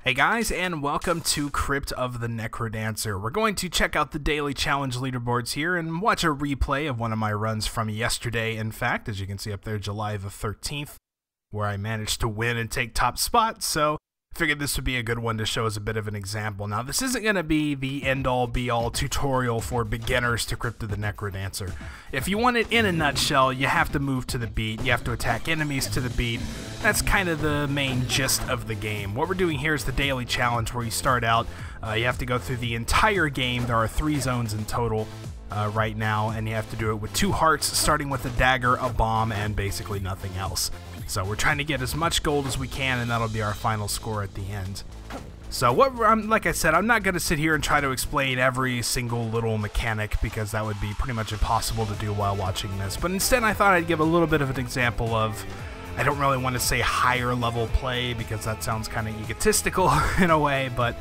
Hey guys, and welcome to Crypt of the NecroDancer. We're going to check out the daily challenge leaderboards here and watch a replay of one of my runs from yesterday. In fact, as you can see up there, July the 13th, where I managed to win and take top spot. So I figured this would be a good one to show as a bit of an example. Now, this isn't going to be the end-all be-all tutorial for beginners to Crypt of the NecroDancer. If you want it in a nutshell, you have to move to the beat, you have to attack enemies to the beat. That's kind of the main gist of the game. What we're doing here is the daily challenge where you start out, you have to go through the entire game. There are 3 zones in total right now, and you have to do it with 2 hearts, starting with a dagger, a bomb, and basically nothing else. So we're trying to get as much gold as we can, and that'll be our final score at the end. So like I said, I'm not going to sit here and try to explain every single little mechanic because that would be pretty much impossible to do while watching this. But instead I thought I'd give a little bit of an example of, I don't really want to say higher level play because that sounds kind of egotistical in a way, but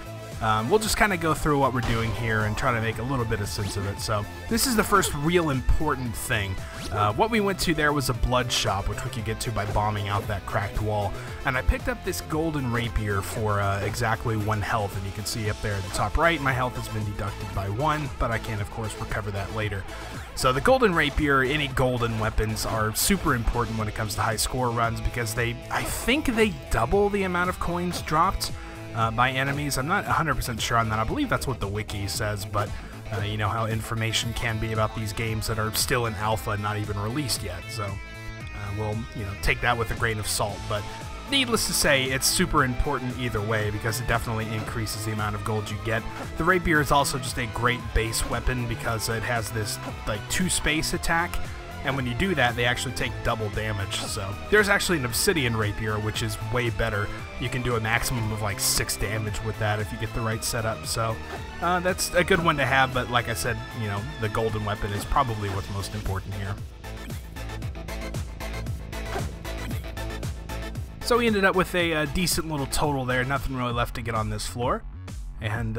we'll just kind of go through what we're doing here and try to make a little bit of sense of it. So this is the first real important thing. What we went to there was a blood shop, which we could get to by bombing out that cracked wall. And I picked up this golden rapier for exactly 1 health, and you can see up there at the top right, my health has been deducted by 1, but I can of course recover that later. So the golden rapier, any golden weapons, are super important when it comes to high score runs because I think they double the amount of coins dropped by enemies. I'm not 100% sure on that. I believe that's what the wiki says, but you know how information can be about these games that are still in alpha, not even released yet. So we'll take that with a grain of salt. But needless to say, it's super important either way because it definitely increases the amount of gold you get. The rapier is also just a great base weapon because it has this like 2-space attack. And when you do that, they actually take double damage. So there's actually an obsidian rapier, which is way better. You can do a maximum of like 6 damage with that if you get the right setup. So that's a good one to have. But like I said, the golden weapon is probably what's most important here. So we ended up with a decent little total there. Nothing really left to get on this floor. And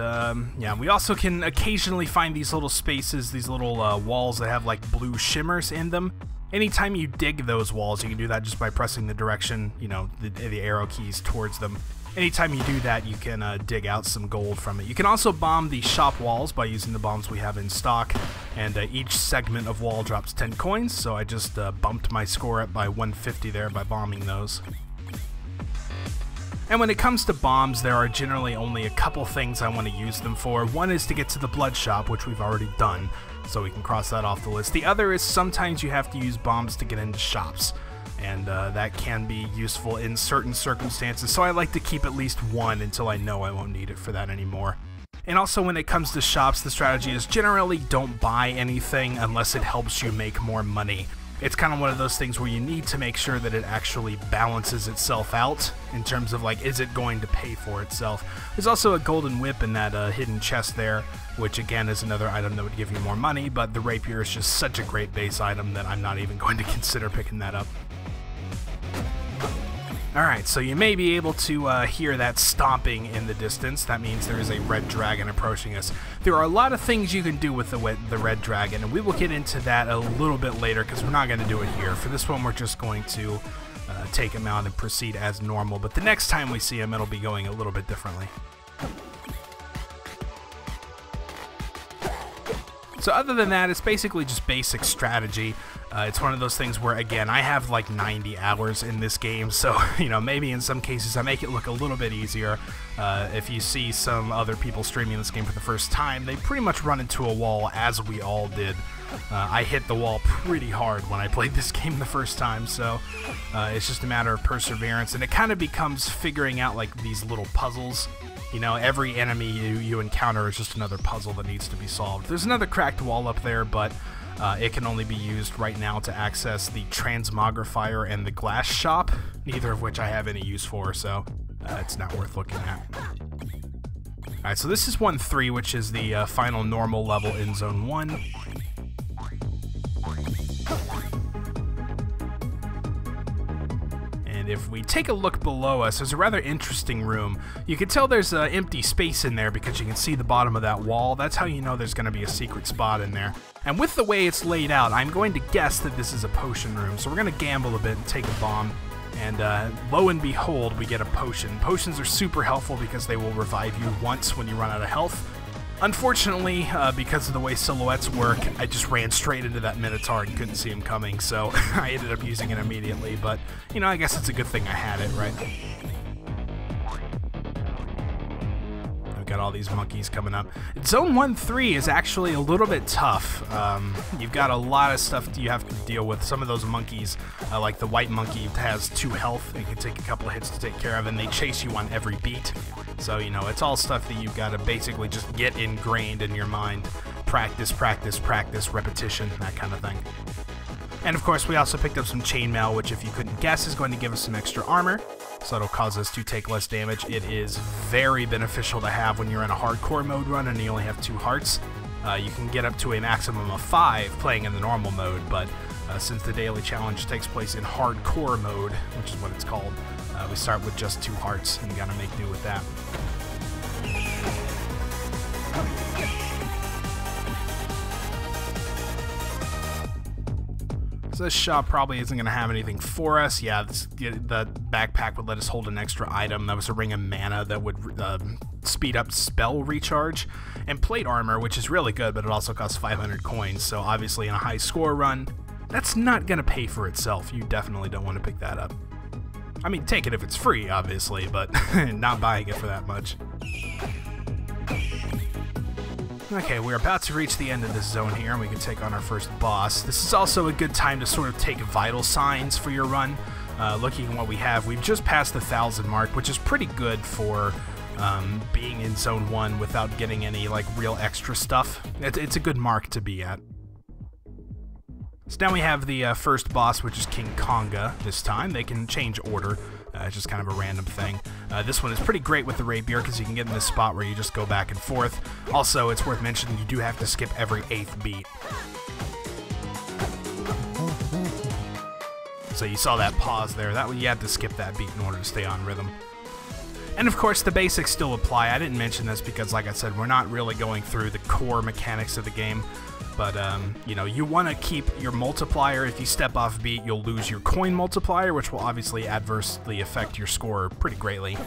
yeah, we also can occasionally find these little spaces, these little walls that have like blue shimmers in them. Anytime you dig those walls, you can do that just by pressing the direction, the arrow keys towards them. Anytime you do that, you can dig out some gold from it. You can also bomb the shop walls by using the bombs we have in stock, and each segment of wall drops 10 coins, so I just bumped my score up by 150 there by bombing those. And when it comes to bombs, there are generally only a couple things I want to use them for. One is to get to the blood shop, which we've already done, so we can cross that off the list. The other is sometimes you have to use bombs to get into shops, and that can be useful in certain circumstances, so I like to keep at least one until I know I won't need it for that anymore. And also when it comes to shops, the strategy is generally don't buy anything unless it helps you make more money. It's kind of one of those things where you need to make sure that it actually balances itself out in terms of like, is it going to pay for itself? There's also a golden whip in that hidden chest there, which again is another item that would give you more money, but the rapier is just such a great base item that I'm not even going to consider picking that up. Alright, so you may be able to hear that stomping in the distance. That means there is a red dragon approaching us. There are a lot of things you can do with the red dragon, and we will get into that a little bit later because we're not going to do it here. For this one, we're just going to take him out and proceed as normal, but the next time we see him, it'll be going a little bit differently. So other than that, it's basically just basic strategy. It's one of those things where, again, I have like 90 hours in this game, so, maybe in some cases I make it look a little bit easier. If you see some other people streaming this game for the first time, they pretty much run into a wall, as we all did. I hit the wall pretty hard when I played this game the first time, so it's just a matter of perseverance, and it kind of becomes figuring out like these little puzzles. Every enemy you encounter is just another puzzle that needs to be solved. There's another cracked wall up there, but it can only be used right now to access the transmogrifier and the glass shop, neither of which I have any use for, so it's not worth looking at. Alright, so this is 1-3, which is the final normal level in Zone 1. And if we take a look below us, there's a rather interesting room. You can tell there's an empty space in there because you can see the bottom of that wall. That's how you know there's going to be a secret spot in there. And with the way it's laid out, I'm going to guess that this is a potion room. So we're going to gamble a bit and take a bomb. And lo and behold, we get a potion. Potions are super helpful because they will revive you once when you run out of health. Unfortunately, because of the way silhouettes work, I just ran straight into that Minotaur and couldn't see him coming, so I ended up using it immediately. But, you know, I guess it's a good thing I had it, right? Got all these monkeys coming up. Zone 1-3 is actually a little bit tough. You've got a lot of stuff you have to deal with. Some of those monkeys, like the white monkey, has 2 health. It can take a couple of hits to take care of, and they chase you on every beat. So, you know, it's all stuff that you've got to basically just get ingrained in your mind. Practice, practice, practice, repetition, that kind of thing. And of course, we also picked up some chainmail, which if you couldn't guess is going to give us some extra armor, so it'll cause us to take less damage. It is very beneficial to have when you're in a hardcore mode run and you only have 2 hearts. You can get up to a maximum of 5 playing in the normal mode, but since the daily challenge takes place in hardcore mode, which is what it's called, we start with just 2 hearts and gotta make do with that. So this shop probably isn't going to have anything for us. Yeah, the backpack would let us hold an extra item. That was a ring of mana that would speed up spell recharge. And plate armor, which is really good, but it also costs 500 coins. So obviously in a high score run, that's not going to pay for itself. You definitely don't want to pick that up. I mean, take it if it's free, obviously, but not buying it for that much. Okay, we're about to reach the end of this zone here, and we can take on our first boss. This is also a good time to sort of take vital signs for your run. Looking at what we have, we've just passed the 1,000 mark, which is pretty good for being in Zone 1 without getting any like real extra stuff. It's a good mark to be at. So now we have the first boss, which is King Conga this time. They can change order. It's just kind of a random thing. This one is pretty great with the rapier because you can get in this spot where you just go back and forth. Also, it's worth mentioning you do have to skip every 8th beat. So you saw that pause there. You had to skip that beat in order to stay on rhythm. And of course, the basics still apply. I didn't mention this because, like I said, we're not really going through the core mechanics of the game. But, you know, you want to keep your multiplier. If you step off beat, you'll lose your coin multiplier, which will obviously adversely affect your score pretty greatly.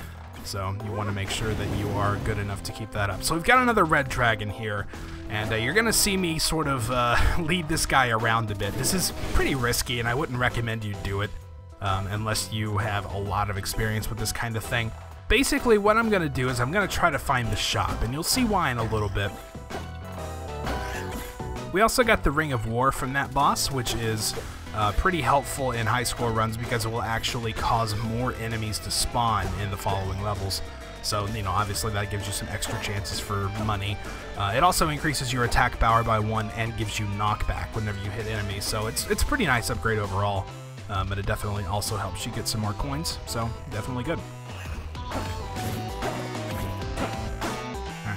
So you want to make sure that you are good enough to keep that up. So we've got another red dragon here, and you're going to see me sort of lead this guy around a bit. This is pretty risky, and I wouldn't recommend you do it unless you have a lot of experience with this kind of thing. Basically, what I'm going to do is I'm going to try to find the shop, and you'll see why in a little bit. We also got the Ring of War from that boss, which is pretty helpful in high score runs because it will actually cause more enemies to spawn in the following levels. So, you know, obviously that gives you some extra chances for money. It also increases your attack power by 1 and gives you knockback whenever you hit enemies. So it's a pretty nice upgrade overall, but it definitely also helps you get some more coins. So definitely good.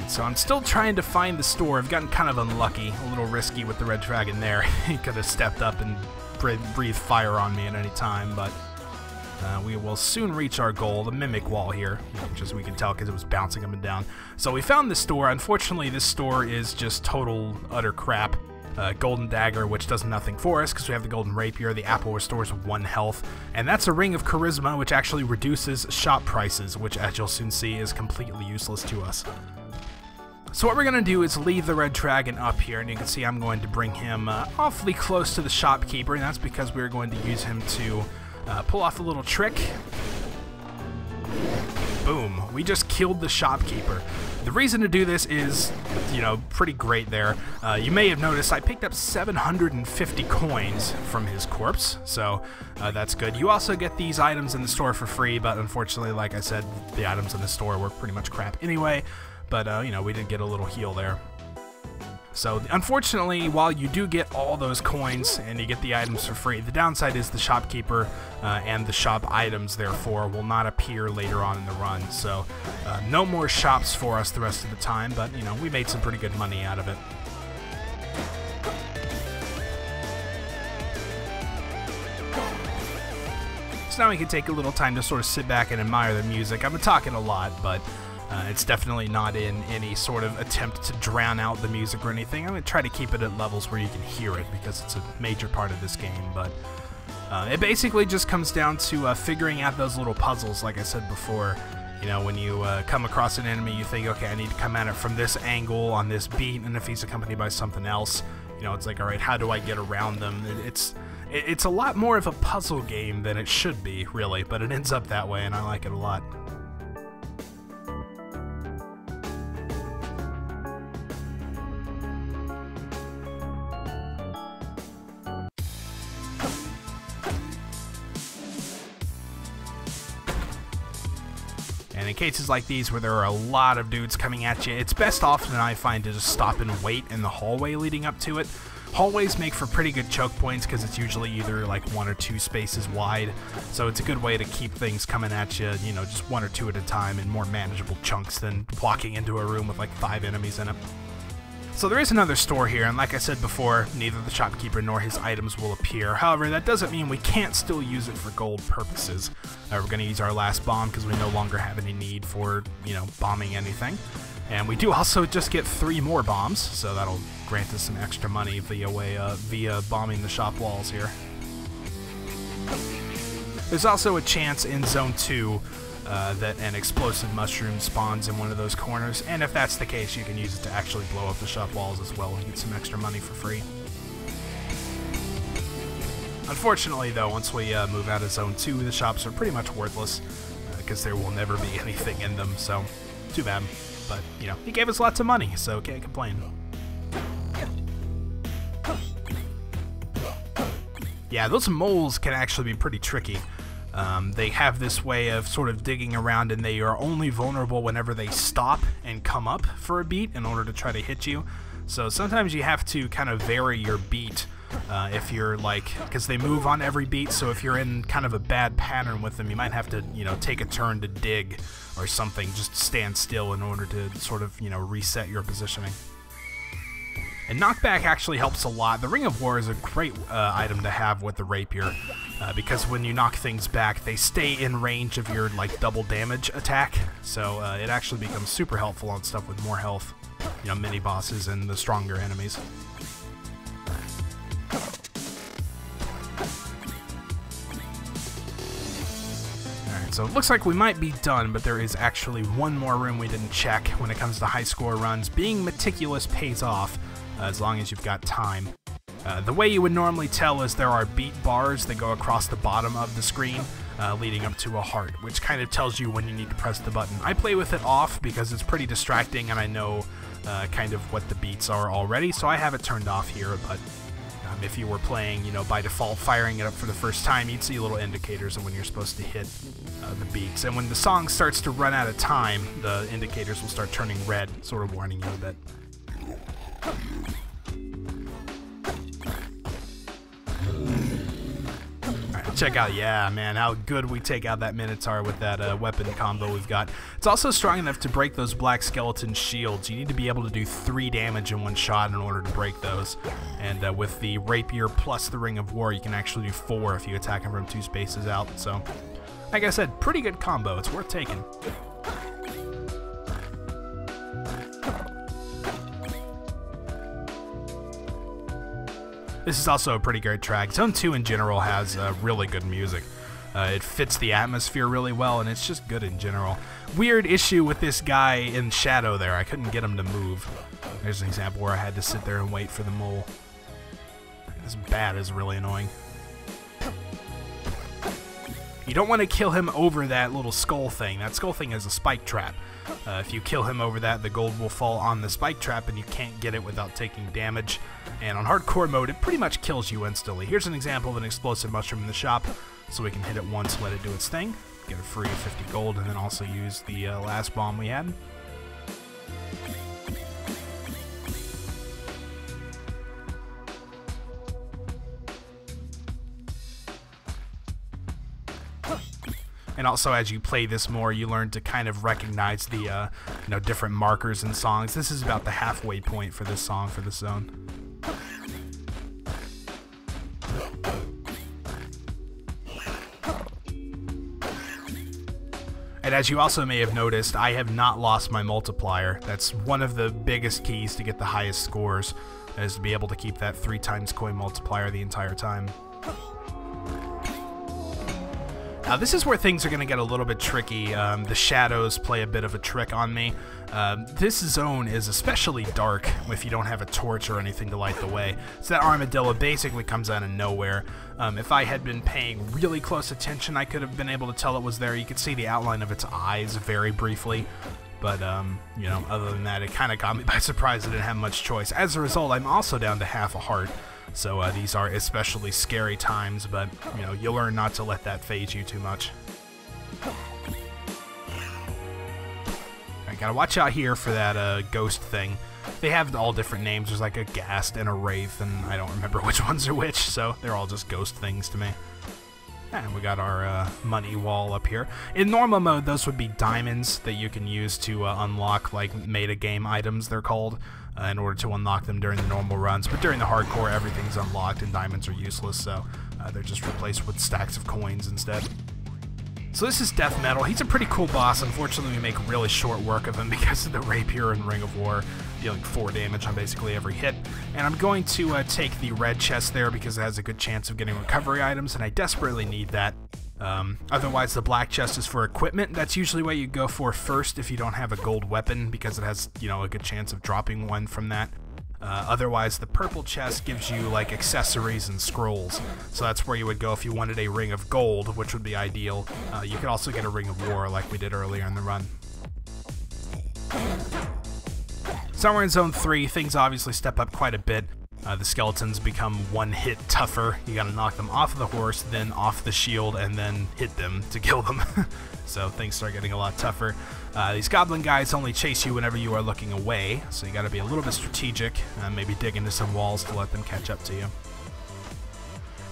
So I'm still trying to find the store. I've gotten kind of unlucky, a little risky with the red dragon there. He could have stepped up and breathed fire on me at any time, but we will soon reach our goal, the mimic wall here, which as we can tell because it was bouncing up and down. So we found the store. Unfortunately, this store is just total, utter crap. Golden dagger, which does nothing for us because we have the golden rapier. The apple restores 1 health, and that's a ring of charisma, which actually reduces shop prices, which as you'll soon see is completely useless to us. So what we're going to do is leave the red dragon up here, and you can see I'm going to bring him awfully close to the shopkeeper, and that's because we're going to use him to pull off a little trick. Boom. We just killed the shopkeeper. The reason to do this is, you know, pretty great there. You may have noticed I picked up 750 coins from his corpse, so that's good. You also get these items in the store for free, but unfortunately, like I said, the items in the store were pretty much crap anyway. But, you know, we did get a little heal there. So, unfortunately, while you do get all those coins and you get the items for free, the downside is the shopkeeper and the shop items, therefore, will not appear later on in the run. So, no more shops for us the rest of the time, but, you know, we made some pretty good money out of it. So now we can take a little time to sort of sit back and admire the music. I've been talking a lot, but it's definitely not in any sort of attempt to drown out the music or anything. I'm going to try to keep it at levels where you can hear it because it's a major part of this game. But It basically just comes down to figuring out those little puzzles, like I said before. You know, when you come across an enemy, you think, okay, I need to come at it from this angle on this beat, and if he's accompanied by something else, you know, it's like, all right, how do I get around them? It's a lot more of a puzzle game than it should be, really, but it ends up that way, and I like it a lot. And in cases like these where there are a lot of dudes coming at you, it's best often, I find, to just stop and wait in the hallway leading up to it. Hallways make for pretty good choke points because it's usually either like 1 or 2 spaces wide, so it's a good way to keep things coming at you, you know, just 1 or 2 at a time in more manageable chunks than walking into a room with like 5 enemies in it. So there is another store here, and like I said before, neither the shopkeeper nor his items will appear. However, that doesn't mean we can't still use it for gold purposes. We're going to use our last bomb because we no longer have any need for, you know, bombing anything. And we do also just get 3 more bombs, so that'll grant us some extra money via bombing the shop walls here. There's also a chance in Zone 2 that an explosive mushroom spawns in one of those corners, and if that's the case, you can use it to actually blow up the shop walls as well and get some extra money for free. Unfortunately, though, once we move out of Zone 2, the shops are pretty much worthless, because there will never be anything in them, so too bad. But, you know, he gave us lots of money, so can't complain. Yeah, those moles can actually be pretty tricky. They have this way of sort of digging around, and they are only vulnerable whenever they stop and come up for a beat in order to try to hit you. So sometimes you have to kind of vary your beat if you're like, because they move on every beat, so if you're in kind of a bad pattern with them, you might have to, you know, take a turn to dig or something, just stand still in order to sort of, you know, reset your positioning. And knockback actually helps a lot. The Ring of War is a great item to have with the rapier, because when you knock things back, they stay in range of your like double damage attack, so it actually becomes super helpful on stuff with more health, you know, mini bosses and the stronger enemies. Alright, so it looks like we might be done, but there is actually one more room we didn't check when it comes to high score runs. Being meticulous pays off, as long as you've got time. The way you would normally tell is there are beat bars that go across the bottom of the screen, leading up to a heart, which kind of tells you when you need to press the button. I play with it off because it's pretty distracting and I know kind of what the beats are already, so I have it turned off here, but if you were playing, you know, by default, firing it up for the first time, you'd see little indicators of when you're supposed to hit the beats. And when the song starts to run out of time, the indicators will start turning red, sort of warning you a bit. Alright, check out, yeah, man, how good we take out that Minotaur with that weapon combo we've got. It's also strong enough to break those black skeleton shields. You need to be able to do 3 damage in one shot in order to break those. And with the rapier plus the Ring of War, you can actually do 4 if you attack him from 2 spaces out. So, like I said, pretty good combo. It's worth taking. This is also a pretty great track. Zone 2 in general has really good music. It fits the atmosphere really well, and it's just good in general. Weird issue with this guy in shadow there. I couldn't get him to move. There's an example where I had to sit there and wait for the mole. This bat is really annoying. You don't want to kill him over that little skull thing. That skull thing is a spike trap. If you kill him over that, the gold will fall on the spike trap and you can't get it without taking damage. And on hardcore mode, it pretty much kills you instantly. Here's an example of an explosive mushroom in the shop, so we can hit it once, let it do its thing, get a free 50 gold, and then also use the last bomb we had. And also, as you play this more, you learn to kind of recognize the, you know, different markers in songs. This is about the halfway point for this song, for this zone. And as you also may have noticed, I have not lost my multiplier. That's one of the biggest keys to get the highest scores, is to be able to keep that 3 times coin multiplier the entire time. Now this is where things are going to get a little bit tricky. The shadows play a bit of a trick on me. This zone is especially dark if you don't have a torch or anything to light the way. So that armadillo basically comes out of nowhere. If I had been paying really close attention, I could have been able to tell it was there. You could see the outline of its eyes very briefly. But, you know, other than that, it kind of got me by surprise. I didn't have much choice. As a result, I'm also down to half a heart. So these are especially scary times, but, you know, you learn not to let that phase you too much. I gotta watch out here for that ghost thing. They have all different names. There's like a ghast and a wraith, and I don't remember which ones are which, so they're all just ghost things to me. And we got our money wall up here. In normal mode, those would be diamonds that you can use to unlock, like, meta-game items, they're called, in order to unlock them during the normal runs. But during the hardcore, everything's unlocked and diamonds are useless, so they're just replaced with stacks of coins instead. So this is Death Metal. He's a pretty cool boss. Unfortunately, we make really short work of him because of the Rapier and Ring of War, dealing 4 damage on basically every hit. And I'm going to take the red chest there because it has a good chance of getting recovery items, and I desperately need that. Otherwise, the black chest is for equipment. That's usually what you go for first if you don't have a gold weapon, because it has, you know, a good chance of dropping one from that. Otherwise, the purple chest gives you, like, accessories and scrolls. So that's where you would go if you wanted a Ring of Gold, which would be ideal. You could also get a Ring of War like we did earlier in the run. So we're in Zone 3. Things obviously step up quite a bit. The skeletons become one hit tougher. You gotta knock them off of the horse, then off the shield, and then hit them to kill them. So things start getting a lot tougher. These goblin guys only chase you whenever you are looking away, so you gotta be a little bit strategic, maybe dig into some walls to let them catch up to you.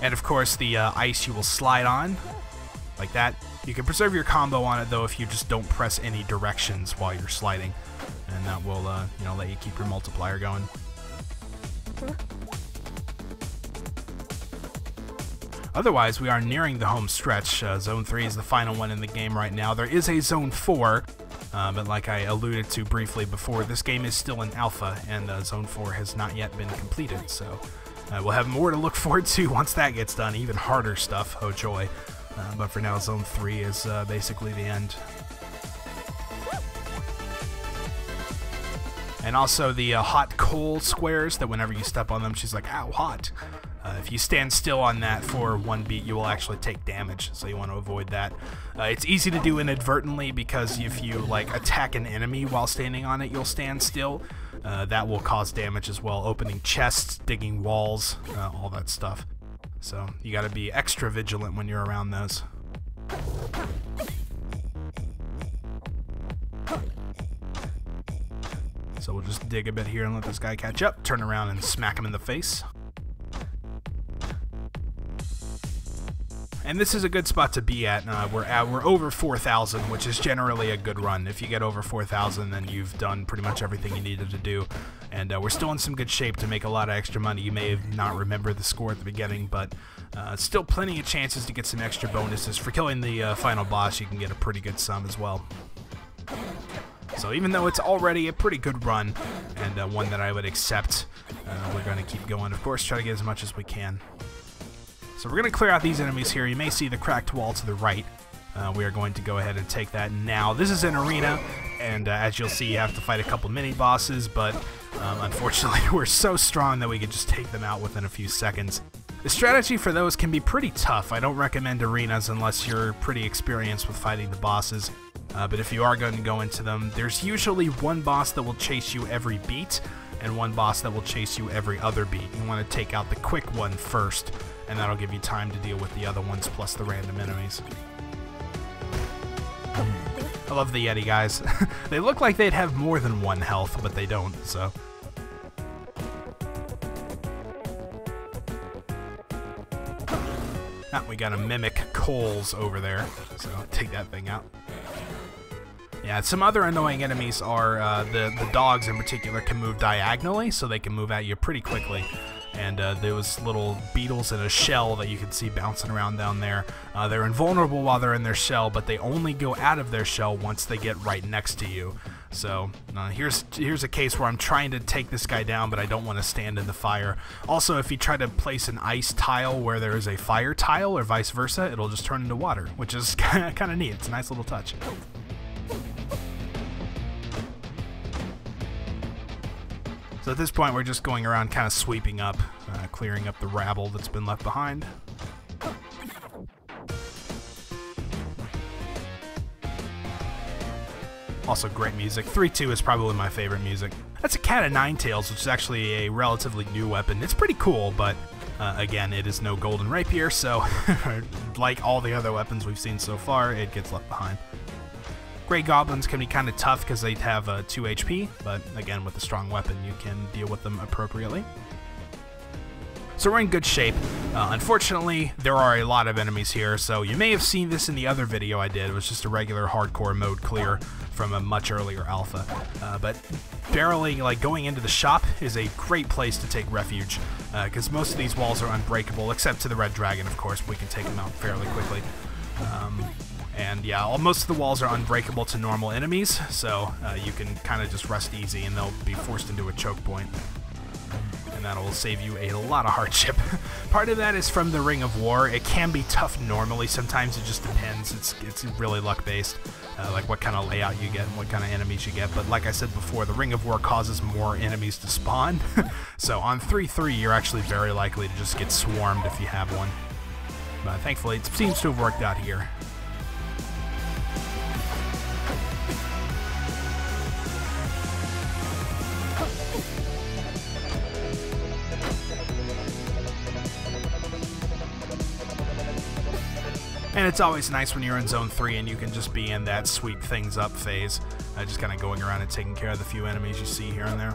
And of course, the ice you will slide on, like that. You can preserve your combo on it, though, if you just don't press any directions while you're sliding, and that will, you know, let you keep your multiplier going. Otherwise, we are nearing the home stretch. Zone 3 is the final one in the game right now. There is a Zone 4, but like I alluded to briefly before, this game is still in alpha, and Zone 4 has not yet been completed, so we'll have more to look forward to once that gets done. Even harder stuff, oh joy. But for now, Zone 3 is basically the end. And also the hot coal squares, that whenever you step on them, she's like, ow, hot. If you stand still on that for 1 beat, you will actually take damage, so you want to avoid that. It's easy to do inadvertently, because if you like attack an enemy while standing on it, you'll stand still. That will cause damage as well, opening chests, digging walls, all that stuff. So you got to be extra vigilant when you're around those. So we'll just dig a bit here and let this guy catch up, turn around and smack him in the face. And this is a good spot to be at. We're over 4,000, which is generally a good run. If you get over 4,000, then you've done pretty much everything you needed to do. And we're still in some good shape to make a lot of extra money. You may have not remembered the score at the beginning, but still plenty of chances to get some extra bonuses. For killing the final boss, you can get a pretty good sum as well. So even though it's already a pretty good run, and one that I would accept, we're going to keep going, of course, try to get as much as we can. So we're going to clear out these enemies here. You may see the cracked wall to the right. We are going to go ahead and take that now. This is an arena, and as you'll see, you have to fight a couple mini-bosses, but unfortunately we're so strong that we can just take them out within a few seconds. The strategy for those can be pretty tough. I don't recommend arenas unless you're pretty experienced with fighting the bosses. But if you are going to go into them, there's usually one boss that will chase you every beat, and one boss that will chase you every other beat. You want to take out the quick one first, and that'll give you time to deal with the other ones plus the random enemies. I love the Yeti guys. They look like they'd have more than 1 health, but they don't, so. Ah, we gotta mimic coals over there, so take that thing out. Yeah, some other annoying enemies are the dogs in particular can move diagonally, so they can move at you pretty quickly. And those little beetles in a shell that you can see bouncing around down there, they're invulnerable while they're in their shell, but they only go out of their shell once they get right next to you. So here's a case where I'm trying to take this guy down, but I don't want to stand in the fire. Also, if you try to place an ice tile where there is a fire tile or vice versa, it'll just turn into water, which is kind of neat. It's a nice little touch. So at this point, we're just going around kind of sweeping up, clearing up the rabble that's been left behind. Also great music. 3-2 is probably my favorite music. That's a Cat of Nine Tails, which is actually a relatively new weapon. It's pretty cool, but again, it is no golden rapier, so like all the other weapons we've seen so far, it gets left behind. Grey Goblins can be kind of tough because they have 2 HP, but again, with a strong weapon, you can deal with them appropriately. So we're in good shape. Unfortunately, there are a lot of enemies here, so you may have seen this in the other video I did. It was just a regular hardcore mode clear from a much earlier alpha. But barreling, like going into the shop, is a great place to take refuge, because most of these walls are unbreakable, except to the Red Dragon, of course. We can take him out fairly quickly. And yeah, most of the walls are unbreakable to normal enemies, so you can kind of just rest easy and they'll be forced into a choke point. And that'll save you a lot of hardship. Part of that is from the Ring of War. It can be tough normally, sometimes it just depends. It's really luck based, like what kind of layout you get and what kind of enemies you get. But like I said before, the Ring of War causes more enemies to spawn. So on 3-3, you're actually very likely to just get swarmed if you have one. But thankfully, it seems to have worked out here. And it's always nice when you're in Zone 3 and you can just be in that sweep things up phase, just kind of going around and taking care of the few enemies you see here and there.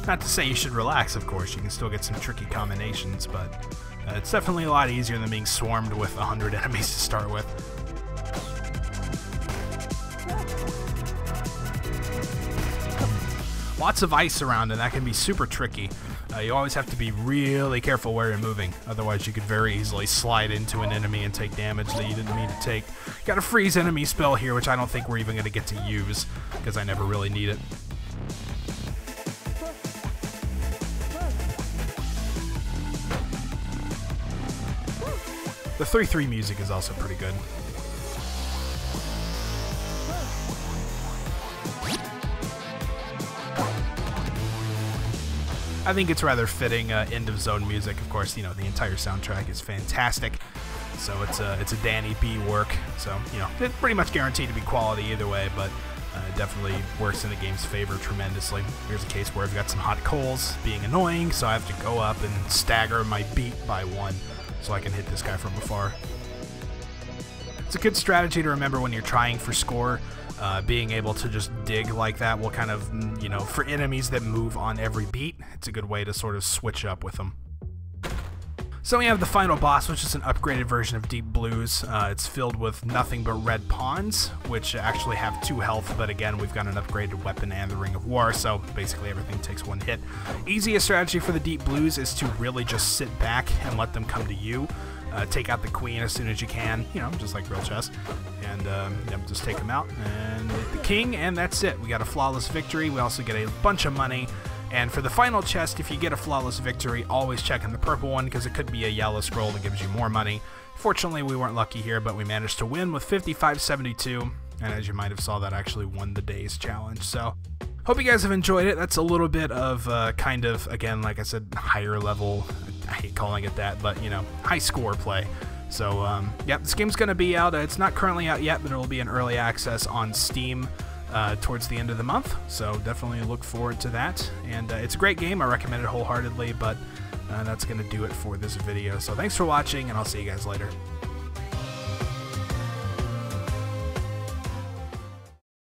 Not to say you should relax, of course, you can still get some tricky combinations, but it's definitely a lot easier than being swarmed with 100 enemies to start with. Lots of ice around, and that can be super tricky. You always have to be really careful where you're moving, otherwise you could very easily slide into an enemy and take damage that you didn't mean to take. Got a freeze enemy spell here, which I don't think we're even going to get to use, because I never really need it. The 3-3 music is also pretty good. I think it's rather fitting end of zone music. Of course, you know, the entire soundtrack is fantastic. So it's a Danny B work. So, you know, it's pretty much guaranteed to be quality either way, but it definitely works in the game's favor tremendously. Here's a case where I've got some hot coals being annoying, so I have to go up and stagger my beat by 1 so I can hit this guy from afar. It's a good strategy to remember when you're trying for score. Being able to just dig like that will kind of, you know, for enemies that move on every beat, it's a good way to sort of switch up with them. So we have the final boss, which is an upgraded version of Deep Blues. It's filled with nothing but red pawns, which actually have 2 health, but again, we've got an upgraded weapon and the Ring of War, so basically everything takes 1 hit. Easiest strategy for the Deep Blues is to really just sit back and let them come to you. Take out the queen as soon as you can, you know, just like real chess, and just take them out and hit the king, and that's it. We got a flawless victory. We also get a bunch of money, and for the final chest, if you get a flawless victory, always check in the purple one, because it could be a yellow scroll that gives you more money. Fortunately, we weren't lucky here, but we managed to win with 55.72, and as you might have saw, that actually won the day's challenge. So hope you guys have enjoyed it. That's a little bit of kind of, again, like I said, higher level, I hate calling it that, but, you know, high score play. So, yeah, this game's going to be out. It's not currently out yet, but it will be in early access on Steam towards the end of the month. So definitely look forward to that. And it's a great game. I recommend it wholeheartedly, but that's going to do it for this video. So thanks for watching, and I'll see you guys later.